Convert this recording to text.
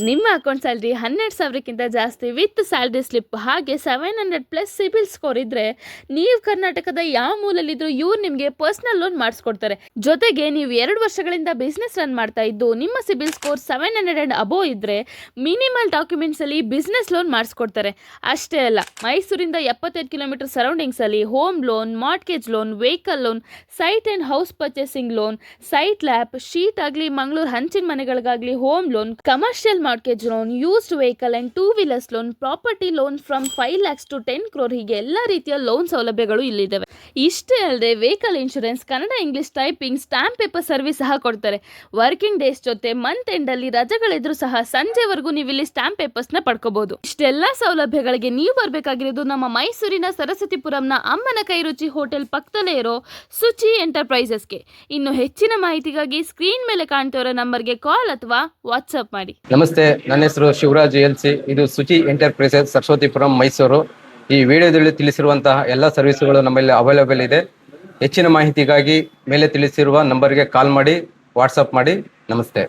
ನಿಮ್ಮ account salary 12,000ಕ್ಕಿಂತ ಜಾಸ್ತಿ with salary slip ಹಾಗೆ 700+ ಸಿಬಿಲ್ ಸ್ಕೋರ್ ಇದ್ರೆ ನೀವು ಕರ್ನಾಟಕದ ಯಾವ ಮೂಲಲ್ಲಿದ್ರು ಇವ್ರು ನಿಮಗೆ ಪರ್ಸನಲ್ ಲೋನ್ ಮಾಡಿಸ್ಕೊಡ್ತಾರೆ. ಜೊತೆಗೆ ನೀವು 2 ವರ್ಷಗಳಿಂದ ಬಿಸ್ನೆಸ್ ರನ್ ಮಾಡ್ತಾ ಇದ್ದು ನಿಮ್ಮ ಸಿಬಿಲ್ ಸ್ಕೋರ್ 700 ಅಂಡ್ ಅಬೋವ್ ಇದ್ರೆ ಮಿನಿಮಲ್ ಡಾಕ್ಯುಮೆಂಟ್ಸ್ ಅಲ್ಲಿ ಬಿಸ್ನೆಸ್ ಲೋನ್ ಮಾಡಿಸ್ಕೊಡ್ತಾರೆ. ಅಷ್ಟೇ ಅಲ್ಲ, ಮೈಸೂರಿಂದ 75 ಕಿಲೋಮೀಟರ್ ಸರೌಂಡಿಂಗ್ಸ್ ಅಲ್ಲಿ home loan, mortgage loan, vehicle loan, site and house purchasing loan, site LAP, sheet ಆಗಲಿ ಮಂಗಳೂರು ಹಂಚಿನ ಮನೆಗಳಿಗಾಗಲಿ home loan, commercial mortgage loan, used vehicle and 2 wheelers loan, property loan from 5 lakhs to 10 crore ಹೀಗೆ ಎಲ್ಲ ರೀತಿಯ loan ಸೌಲಭ್ಯಗಳು ಇಲ್ಲಿದ್ದಾವೆ. ಇಷ್ಟೇ ಅಲ್ಲದೆ vehicle insurance, Kannada English typing, stamp paper service ಸಹ ಕೊಡ್ತಾರೆ. ವರ್ಕಿಂಗ್ ಡೇಸ್ ಜೊತೆ ಮಂತ್ ಎಂಡ್ ಅಲ್ಲಿ ರಜೆಗಳಿದ್ರು ಸಹ ಸಂಜೆವರೆಗೂ ನೀವು ಇಲ್ಲಿ ಸ್ಟಾಂಪ್ ಪೇಪರ್ಸ್ ನ ಪಡ್ಕೋಬಹುದು. ಇಷ್ಟೆಲ್ಲ ಸೌಲಭ್ಯಗಳಿಗೆ ನೀವು ಬರಬೇಕಾಗಿರೋದು ನಮ್ಮ ಮೈಸೂರಿನ ಸರಸ್ವತಿಪುರಂನ ಅಮ್ಮನ ಕೈರುಚಿ ಹೋಟೆಲ್ ಪಕ್ಕದಲ್ಲೇ ಇರೋ ಸುಚಿ ಎಂಟರ್ಪ್ರೈಸಸ್ಗೆ. ಇನ್ನು ಹೆಚ್ಚಿನ ಮಾಹಿತಿಗಾಗಿ ಸ್ಕ್ರೀನ್ ಮೇಲೆ ಕಾಣ್ತಿರೋ ನಂಬರ್ಗೆ ಕಾಲ್ ಅಥವಾ ವಾಟ್ಸ್ಆಪ್ ಮಾಡಿ. ನಮಸ್ತೆ, ನನ್ನ ಹೆಸರು ಶಿವರಾಜ್ ಎಲ್ಸಿ. ಇದು ಸುಚಿ ಎಂಟರ್ಪ್ರೈಸಸ್, ಸರಸ್ವತಿಪುರಂ, ಮೈಸೂರು. ಈ ವಿಡಿಯೋದಲ್ಲಿ ತಿಳಿಸಿರುವಂತಹ ಎಲ್ಲ ಸರ್ವಿಸ್ಗಳು ನಮ್ಮಲ್ಲಿ ಅವೈಲೇಬಲ್ ಇದೆ. ಹೆಚ್ಚಿನ ಮಾಹಿತಿಗಾಗಿ ಮೇಲೆ ತಿಳಿಸಿರುವ ನಂಬರ್ಗೆ ಕಾಲ್ ಮಾಡಿ, ವಾಟ್ಸಪ್ ಮಾಡಿ. ನಮಸ್ತೆ.